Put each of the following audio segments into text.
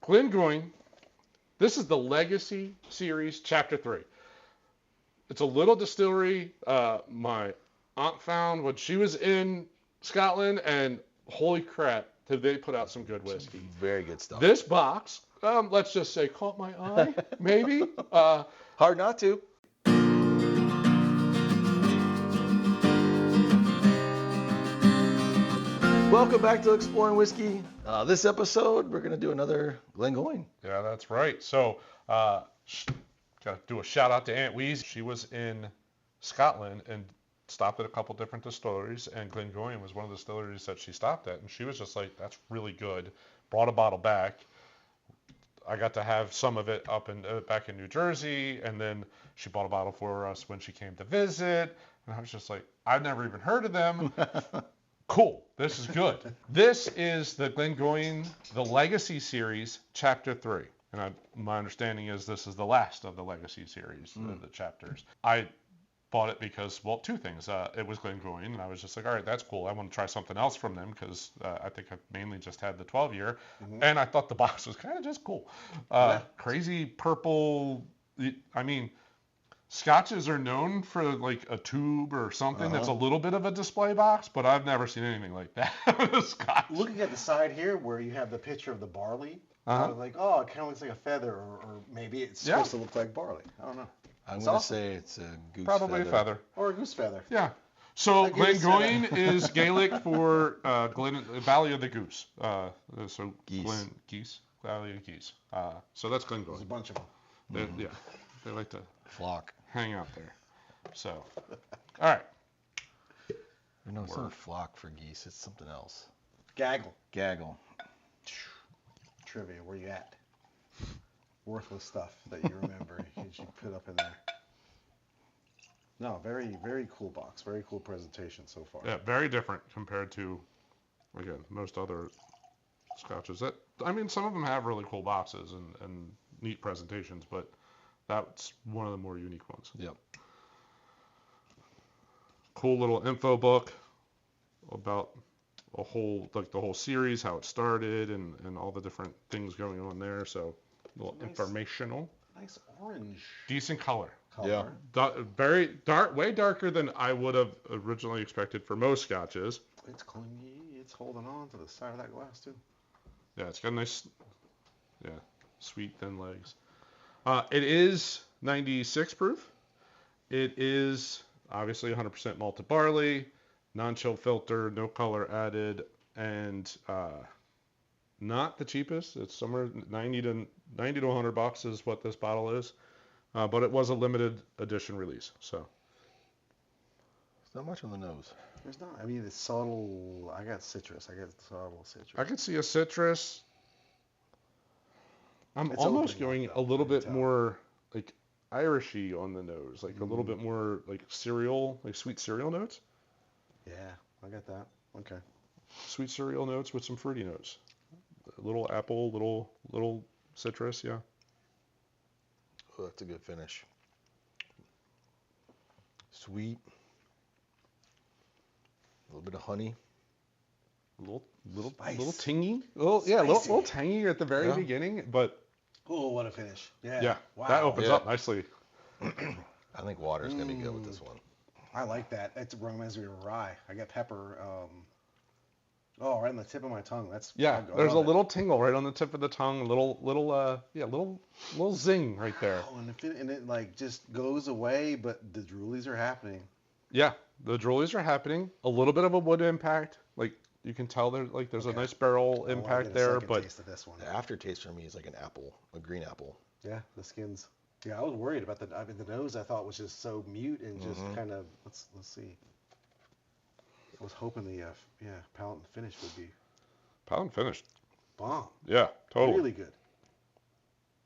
Glengoyne. This is the Legacy Series, Chapter 3. It's a little distillery my aunt found when she was in Scotland, and holy crap, did they put out some good whiskey. Very good stuff. This box, let's just say, caught my eye, maybe. Hard not to. Welcome back to Exploring Whiskey. This episode, we're going to do another Glengoyne. Yeah, that's right. So, got to do a shout out to Aunt Weeze. She was in Scotland and stopped at a couple different distilleries, and Glengoyne was one of the distilleries that she stopped at, and she was just like, that's really good. Brought a bottle back. I got to have some of it back in New Jersey, and then she bought a bottle for us when she came to visit, and I was just like, I've never even heard of them. Cool, this is good. This is the Glengoyne, the Legacy Series, Chapter 3. And my understanding is this is the last of the Legacy Series, the chapters. I bought it because, well, two things. It was Glengoyne, and I was just like, all right, that's cool. I want to try something else from them because I think I've mainly just had the 12-year. Mm-hmm. And I thought the box was kind of just cool. Crazy purple, I mean, Scotches are known for like a tube or something that's a little bit of a display box, but I've never seen anything like that. Scotch. Looking at the side here where you have the picture of the barley, I was like, oh, it kind of looks like a feather, or maybe it's supposed to look like barley. I don't know. I'm going to say it's a goose Probably feather. a feather. Or a goose feather. Yeah. So Glengoyne is Gaelic for Valley of the Goose. So Geese. Valley of Geese. So that's Glengoyne. There's a bunch of them. Yeah, they like to flock. Hang out there. So, all right. No, it's not flock for geese. It's something else. Gaggle. Trivia, where you at? Worthless stuff that you remember you put up in there. No, very, very cool box. Very cool presentation so far. Yeah, very different compared to, again, most other Scotches. I mean, some of them have really cool boxes and neat presentations, but that's one of the more unique ones. Yep. Cool little info book about the whole series, how it started, and all the different things going on there. So, a little informational. Nice orange. Decent color. Yeah. Very dark, way darker than I would have originally expected for most Scotches. It's clingy. It's holding on to the side of that glass too. Yeah, it's got a nice, sweet thin legs. It is 96 proof. It is obviously 100% malted barley, non-chill filter, no color added, and not the cheapest. It's somewhere 90 to $100 is what this bottle is, but it was a limited edition release. So it's not much on the nose. There's not. I mean, it's subtle. I got citrus. I could see a citrus. I'm almost going a little bit more like Irishy on the nose, like a little bit more like cereal, like sweet cereal notes. Yeah, I got that. Okay. Sweet cereal notes with some fruity notes. A little apple, little citrus, yeah. Oh, that's a good finish. Sweet. A little bit of honey. Little tingy. Little tangy at the very beginning, but. Oh, what a finish! Yeah. Yeah. Wow. That opens up nicely. I think water's gonna be good with this one. I like that. It reminds me of rye. I got pepper. Right on the tip of my tongue. There's a little tingle right on the tip of the tongue. Little zing right there. Oh, and it like just goes away, but the droolies are happening. Yeah, the droolies are happening. A little bit of a wood impact, like. You can tell there's a nice barrel impact there, but taste of this one. The aftertaste for me is like an apple, a green apple. Yeah, the skins. Yeah, I was worried about the nose. I thought was just so mute and just kind of let's see. I was hoping the palate and finish would be. Palate and finish. Bomb. Yeah, totally. Really good.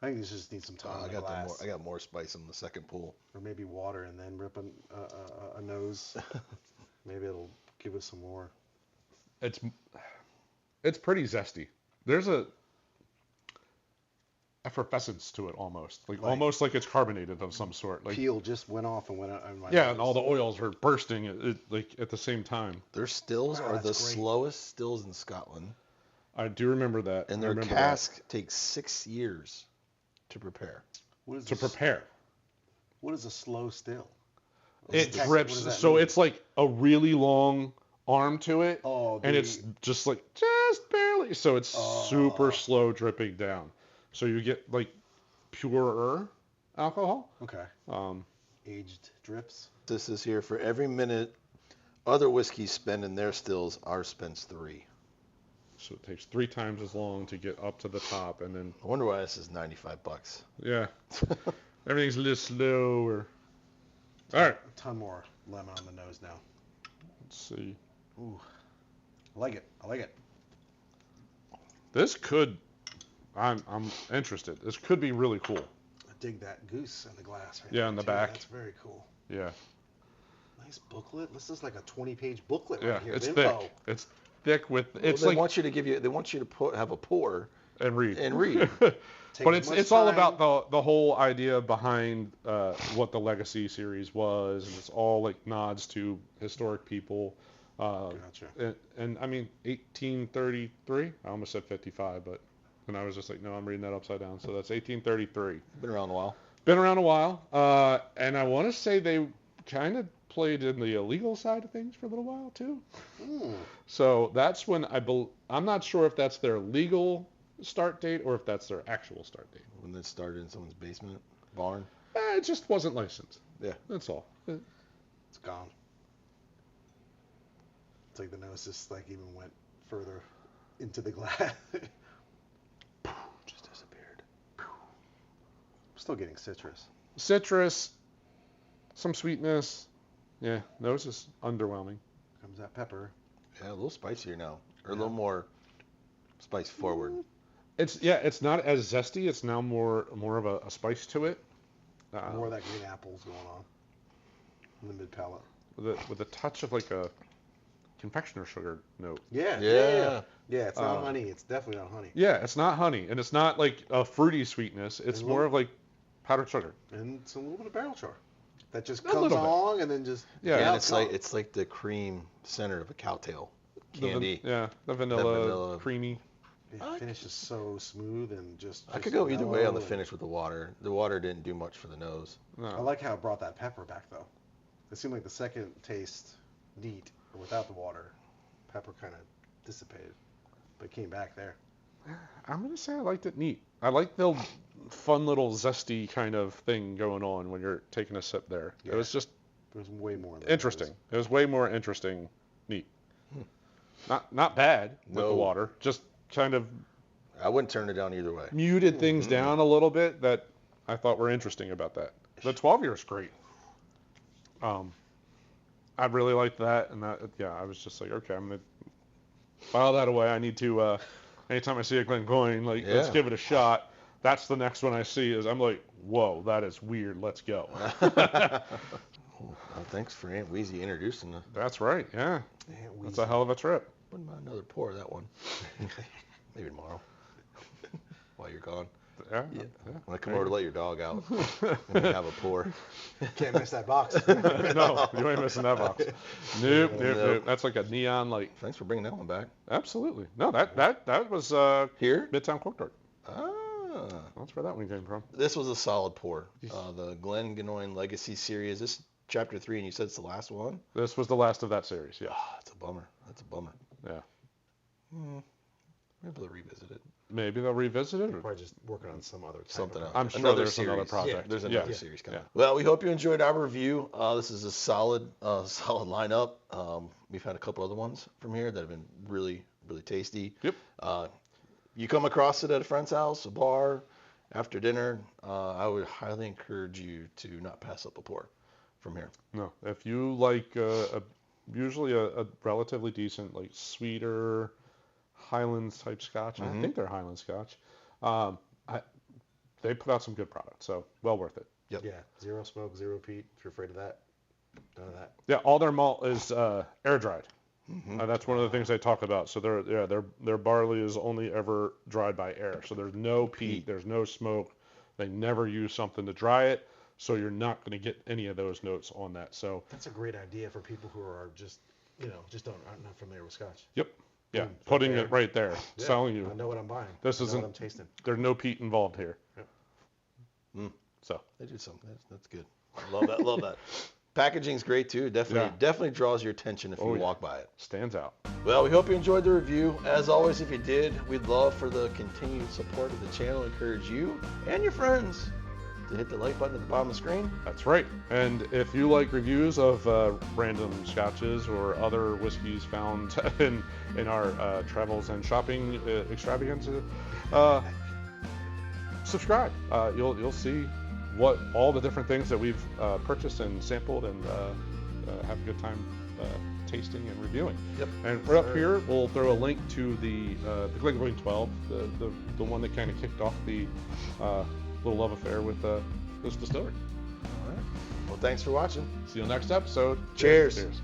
I think this just needs some time. I got more spice in the second pull. Or maybe water and then rip a nose. Maybe it'll give us some more. It's pretty zesty. There's a effervescence to it almost like it's carbonated of some sort. Like peel just went off and went out. And all the oils are bursting at the same time. Their stills are the slowest stills in Scotland. I do remember that. And their cask takes 6 years to prepare. Prepare. What is a slow still? It drips, so it's like a really long arm to it, and it's just barely, so it's super slow dripping down. So you get like purer alcohol. Okay. Aged drips. This is here for every minute other whiskeys spend in their stills, ours spends 3. So it takes 3 times as long to get up to the top, and then. I wonder why this is $95. Yeah. Everything's a little slower. All right. A ton more lemon on the nose now. Let's see. Ooh. I like it. This could. I'm interested. This could be really cool. I dig that goose in the glass. Right yeah, in the back. That's very cool. Yeah. Nice booklet. This is like a 20-page booklet right here. It's thick. It's thick with. It's they want you to have a pour and read. But it's all about the whole idea behind what the Legacy series was, and it's all like nods to historic people. Gotcha. And I mean 1833. I almost said 55, but then I was just like, no, I'm reading that upside down. So that's 1833. Been around a while. And I want to say they kind of played in the illegal side of things for a little while too. Ooh. So that's when I'm not sure if that's their legal start date or if that's their actual start date. When it started in someone's basement, barn? It just wasn't licensed. Yeah. That's all. It's gone. It's like the nose just like even went further into the glass. Just disappeared. I'm still getting citrus. Some sweetness. Yeah, nose is underwhelming. Comes that pepper. Yeah, a little spicier now. Or a little more spice forward. It's not as zesty. It's now more of a spice to it. More of that green apples going on in the mid palate. With a touch of like a confectioner sugar note. Yeah. It's not honey. It's definitely not honey. Yeah, it's not honey, and it's not like a fruity sweetness. It's more of like powdered sugar. And it's a little bit of barrel char. That just comes along and then just and it's like the cream center of a cowtail candy. The vanilla creamy. The finish is so smooth and just I could go either way on the finish with the water. The water didn't do much for the nose. No. I like how it brought that pepper back though. It seemed like the second taste neat, but without the water, pepper kind of dissipated, but it came back there. I'm gonna say I liked it neat. I like the fun little zesty kind of thing going on when you're taking a sip there. Yeah. It was just. There was way more. Interesting. It was way more interesting, neat. Not bad with the water. Just kind of. I wouldn't turn it down either way. Muted things down a little bit that I thought were interesting about that. The 12-year is great. I really liked that, and I was just like, okay, I'm gonna file that away. I need to. Anytime I see a Glengoyne, let's give it a shot. That's the next one I see. I'm like, whoa, that is weird. Let's go. Well, thanks for Aunt Wheezy introducing us. That's right. Yeah. That's a hell of a trip. Wouldn't mind another pour of that one. Maybe tomorrow. While you're gone. Yeah. When I come over to let your dog out, and have a pour. Can't miss that box. No, you ain't missing that box. Nope. That's like a neon light. Thanks for bringing that one back. Absolutely. No, that was here, Midtown Cork. Ah. That's where that one came from. This was a solid pour. The Glengoyne Legacy series. This chapter 3, and you said it's the last one? This was the last of that series, yeah. That's a bummer. Yeah. Maybe they'll revisit it. Maybe they'll revisit it. Or probably just working on some other something else. I'm sure there's another project. Yeah, there's another series coming. Yeah. Well, we hope you enjoyed our review. This is a solid lineup. We've had a couple other ones from here that have been really, really tasty. Yep. You come across it at a friend's house, a bar, after dinner, I would highly encourage you to not pass up a pour from here. No, if you like usually a relatively decent, like sweeter Highlands type Scotch, I think they're Highland Scotch. They put out some good products, so well worth it. Yep. Yeah, zero smoke, zero peat. If you're afraid of that, none of that. Yeah, all their malt is air dried. That's one of the things they talk about. So their barley is only ever dried by air. So there's no peat, there's no smoke. They never use something to dry it, so you're not going to get any of those notes on that. So that's a great idea for people who are just aren't not familiar with Scotch. Yep. Yeah, Boom, putting right it right there, Yeah, telling you I know what I'm buying. this I know isn't. what I'm tasting. There's no peat involved here. So They do something. That's good. Love that. Love that. Packaging's great too. Definitely draws your attention if you walk by it. Stands out. Well, we hope you enjoyed the review. As always, if you did, we'd love for the continued support of the channel. Encourage you and your friends to hit the like button at the bottom of the screen. That's right. And if you like reviews of random scotches or other whiskeys found in our travels and shopping extravaganza, subscribe. You'll see what all the different things that we've purchased and sampled and have a good time tasting and reviewing. Yep. And right up here, we'll throw a link to the Glengoyne 12, the one that kind of kicked off the little love affair with this distillery. All right. Well, thanks for watching. See you next episode. Cheers. Cheers.